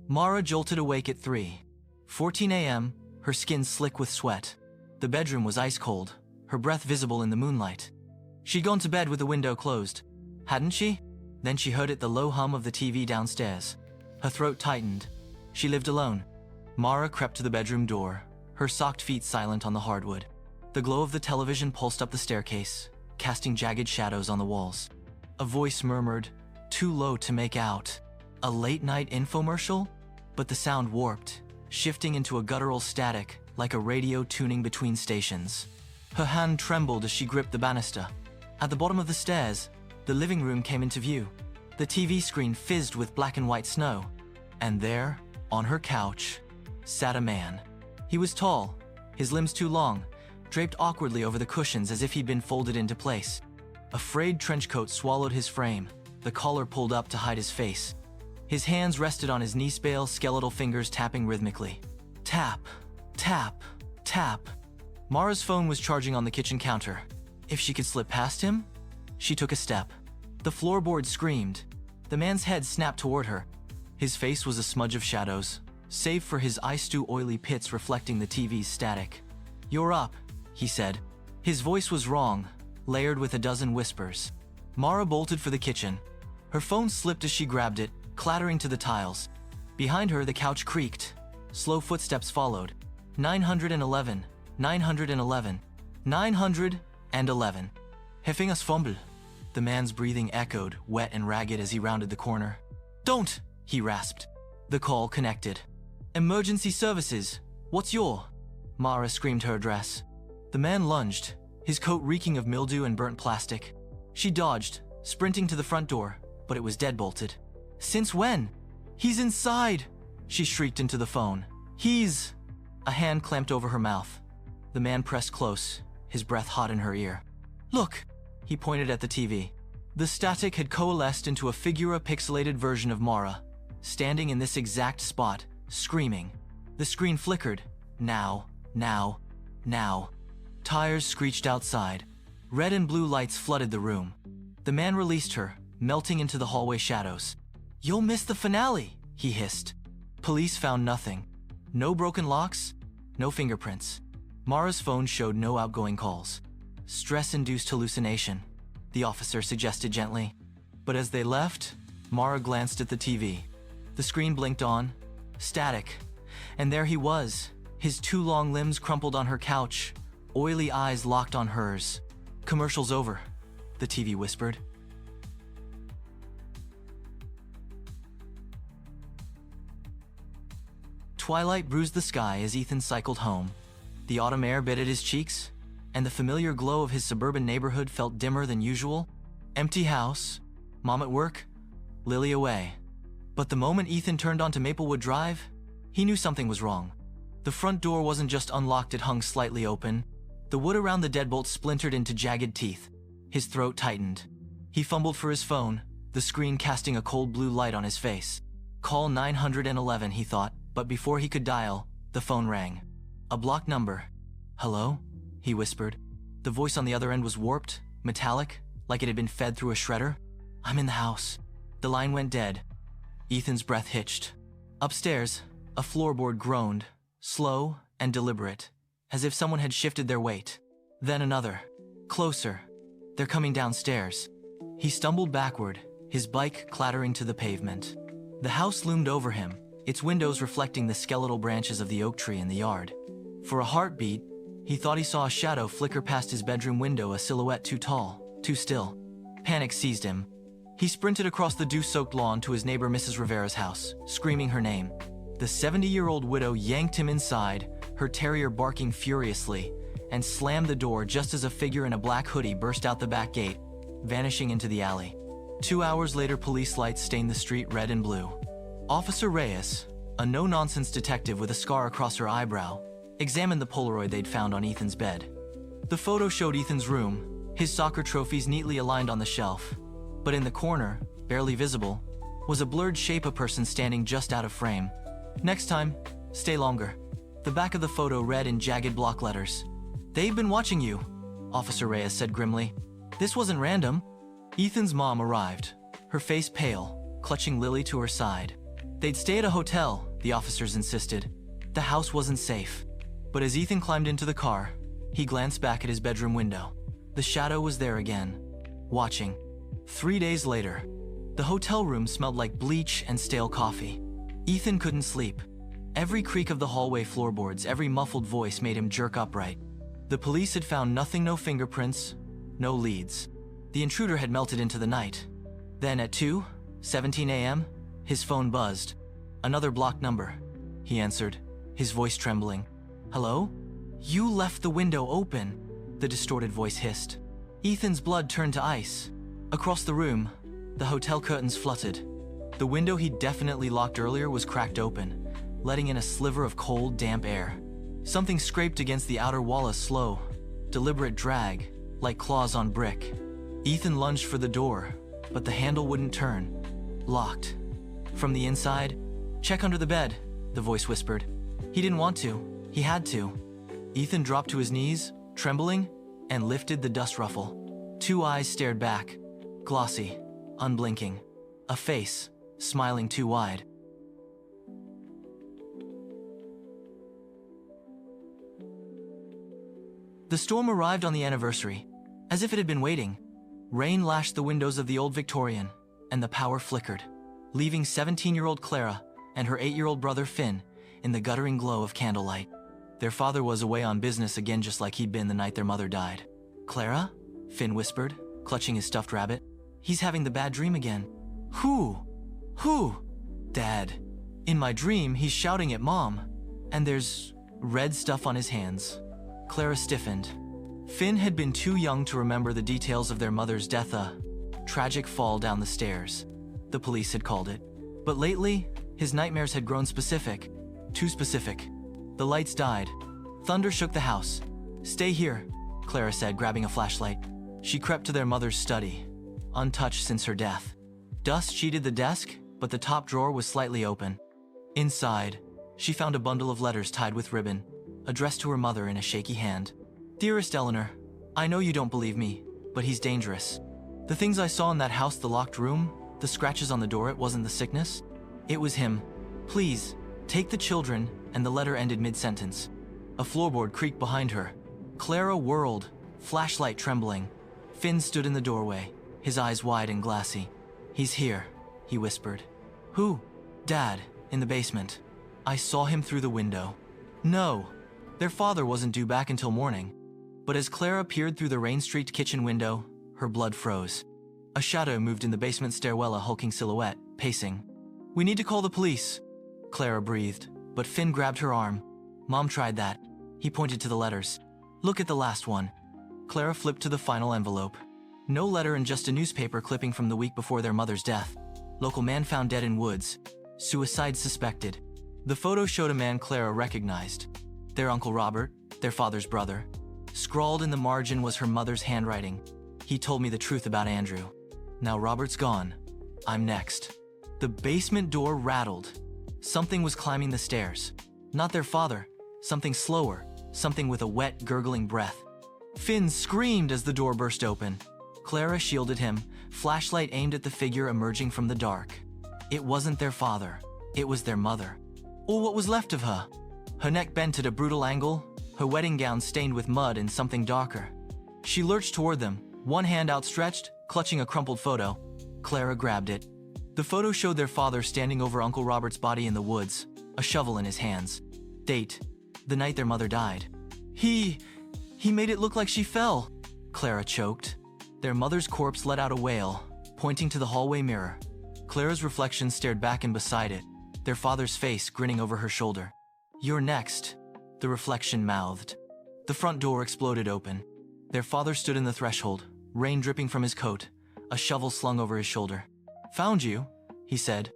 Mara jolted awake at 3:14 a.m., her skin slick with sweat. The bedroom was ice cold, her breath visible in the moonlight. She'd gone to bed with the window closed, hadn't she? Then she heard the low hum of the TV downstairs. Her throat tightened. She lived alone. Mara crept to the bedroom door, her socked feet silent on the hardwood. The glow of the television pulsed up the staircase, casting jagged shadows on the walls. A voice murmured, too low to make out. A late-night infomercial? But the sound warped, shifting into a guttural static, like a radio tuning between stations. Her hand trembled as she gripped the banister. At the bottom of the stairs, the living room came into view. The TV screen fizzed with black and white snow. And there, on her couch, sat a man. He was tall, his limbs too long, draped awkwardly over the cushions as if he'd been folded into place. A frayed trench coat swallowed his frame, the collar pulled up to hide his face. His hands rested on his knee-pale, skeletal fingers tapping rhythmically. Tap, tap, tap. Mara's phone was charging on the kitchen counter. If she could slip past him? She took a step. The floorboard screamed. The man's head snapped toward her. His face was a smudge of shadows, save for his eye-stew oily pits reflecting the TV's static. You're up, he said. His voice was wrong, layered with a dozen whispers. Mara bolted for the kitchen. Her phone slipped as she grabbed it, clattering to the tiles. Behind her, the couch creaked. Slow footsteps followed. 911, 911, 911. Heffingas fumble. The man's breathing echoed, wet and ragged as he rounded the corner. Don't, he rasped. The call connected. Emergency services. What's your? Mara screamed her address. The man lunged, his coat reeking of mildew and burnt plastic. She dodged, sprinting to the front door, but it was deadbolted. Since when? He's inside, she shrieked into the phone. He's... A hand clamped over her mouth. The man pressed close, his breath hot in her ear. Look, he pointed at the TV. The static had coalesced into a figura-pixelated version of Mara, standing in this exact spot, screaming. The screen flickered. Now, now, now. Tires screeched outside. Red and blue lights flooded the room. The man released her, melting into the hallway shadows. You'll miss the finale, he hissed. Police found nothing. No broken locks, no fingerprints. Mara's phone showed no outgoing calls. Stress-induced hallucination, the officer suggested gently. But as they left, Mara glanced at the TV. The screen blinked on, static, and there he was, his two long limbs crumpled on her couch, oily eyes locked on hers. Commercial's over, the TV whispered. Twilight bruised the sky as Ethan cycled home. The autumn air bit at his cheeks, and the familiar glow of his suburban neighborhood felt dimmer than usual. Empty house, mom at work, Lily away. But the moment Ethan turned onto Maplewood Drive, he knew something was wrong. The front door wasn't just unlocked, it hung slightly open. The wood around the deadbolt splintered into jagged teeth. His throat tightened. He fumbled for his phone, the screen casting a cold blue light on his face. Call 911, he thought, but before he could dial, the phone rang. A blocked number. Hello? He whispered. The voice on the other end was warped, metallic, like it had been fed through a shredder. I'm in the house. The line went dead. Ethan's breath hitched. Upstairs, a floorboard groaned, slow and deliberate, as if someone had shifted their weight. Then another. Closer. They're coming downstairs. He stumbled backward, his bike clattering to the pavement. The house loomed over him, its windows reflecting the skeletal branches of the oak tree in the yard. For a heartbeat, he thought he saw a shadow flicker past his bedroom window, a silhouette too tall, too still. Panic seized him. He sprinted across the dew-soaked lawn to his neighbor Mrs. Rivera's house, screaming her name. The 70-year-old widow yanked him inside, her terrier barking furiously, and slammed the door just as a figure in a black hoodie burst out the back gate, vanishing into the alley. 2 hours later, police lights stained the street red and blue. Officer Reyes, a no-nonsense detective with a scar across her eyebrow, examined the Polaroid they'd found on Ethan's bed. The photo showed Ethan's room, his soccer trophies neatly aligned on the shelf. But in the corner, barely visible, was a blurred shape, a person standing just out of frame. Next time, stay longer. The back of the photo read in jagged block letters. They've been watching you, Officer Reyes said grimly. This wasn't random. Ethan's mom arrived, her face pale, clutching Lily to her side. They'd stay at a hotel, the officers insisted. The house wasn't safe. But as Ethan climbed into the car, he glanced back at his bedroom window. The shadow was there again, watching. 3 days later, the hotel room smelled like bleach and stale coffee. Ethan couldn't sleep. Every creak of the hallway floorboards, every muffled voice made him jerk upright. The police had found nothing, no fingerprints, no leads. The intruder had melted into the night. Then at 2:17 a.m., his phone buzzed. Another blocked number. He answered, his voice trembling. "Hello? You left the window open," the distorted voice hissed. Ethan's blood turned to ice. Across the room, the hotel curtains fluttered. The window he'd definitely locked earlier was cracked open, letting in a sliver of cold, damp air. Something scraped against the outer wall, a slow, deliberate drag, like claws on brick. Ethan lunged for the door, but the handle wouldn't turn. Locked. From the inside, "Check under the bed," the voice whispered. He didn't want to. He had to. Ethan dropped to his knees, trembling, and lifted the dust ruffle. 2 eyes stared back, glossy, unblinking. A face, smiling too wide. The storm arrived on the anniversary, as if it had been waiting. Rain lashed the windows of the old Victorian, and the power flickered, leaving 17-year-old Clara and her 8-year-old brother Finn in the guttering glow of candlelight. Their father was away on business again, just like he'd been the night their mother died. "Clara?" Finn whispered, clutching his stuffed rabbit. "He's having the bad dream again." Who? "Dad. In my dream, he's shouting at Mom, and there's red stuff on his hands." Clara stiffened. Finn had been too young to remember the details of their mother's death, a tragic fall down the stairs, the police had called it. But lately, his nightmares had grown specific. Too specific. The lights died. Thunder shook the house. "Stay here," Clara said, grabbing a flashlight. She crept to their mother's study, untouched since her death. Dust sheeted the desk, but the top drawer was slightly open. Inside, she found a bundle of letters tied with ribbon, addressed to her mother in a shaky hand. "Dearest Eleanor, I know you don't believe me, but he's dangerous. The things I saw in that house, the locked room, the scratches on the door, it wasn't the sickness. It was him. Please, take the children," and the letter ended mid-sentence. A floorboard creaked behind her. Clara whirled, flashlight trembling. Finn stood in the doorway, his eyes wide and glassy. "He's here," he whispered. "Who?" "Dad, in the basement. I saw him through the window." No, their father wasn't due back until morning. But as Clara peered through the rain-streaked kitchen window, her blood froze. A shadow moved in the basement stairwell, a hulking silhouette, pacing. "We need to call the police," Clara breathed, but Finn grabbed her arm. "Mom tried that." He pointed to the letters. "Look at the last one." Clara flipped to the final envelope. No letter and just a newspaper clipping from the week before their mother's death. "Local man found dead in woods. Suicide suspected." The photo showed a man Clara recognized. Their Uncle Robert, their father's brother. Scrawled in the margin was her mother's handwriting. "He told me the truth about Andrew. Now Robert's gone. I'm next." The basement door rattled. Something was climbing the stairs. Not their father. Something slower. Something with a wet, gurgling breath. Finn screamed as the door burst open. Clara shielded him, flashlight aimed at the figure emerging from the dark. It wasn't their father. It was their mother. Or what was left of her. Her neck bent at a brutal angle, her wedding gown stained with mud and something darker. She lurched toward them, one hand outstretched, clutching a crumpled photo. Clara grabbed it. The photo showed their father standing over Uncle Robert's body in the woods, a shovel in his hands. Date: the night their mother died. He made it look like she fell," Clara choked. Their mother's corpse let out a wail, pointing to the hallway mirror. Clara's reflection stared back and beside it, their father's face grinning over her shoulder. "You're next," the reflection mouthed. The front door exploded open. Their father stood in the threshold, rain dripping from his coat, a shovel slung over his shoulder. "Found you," he said,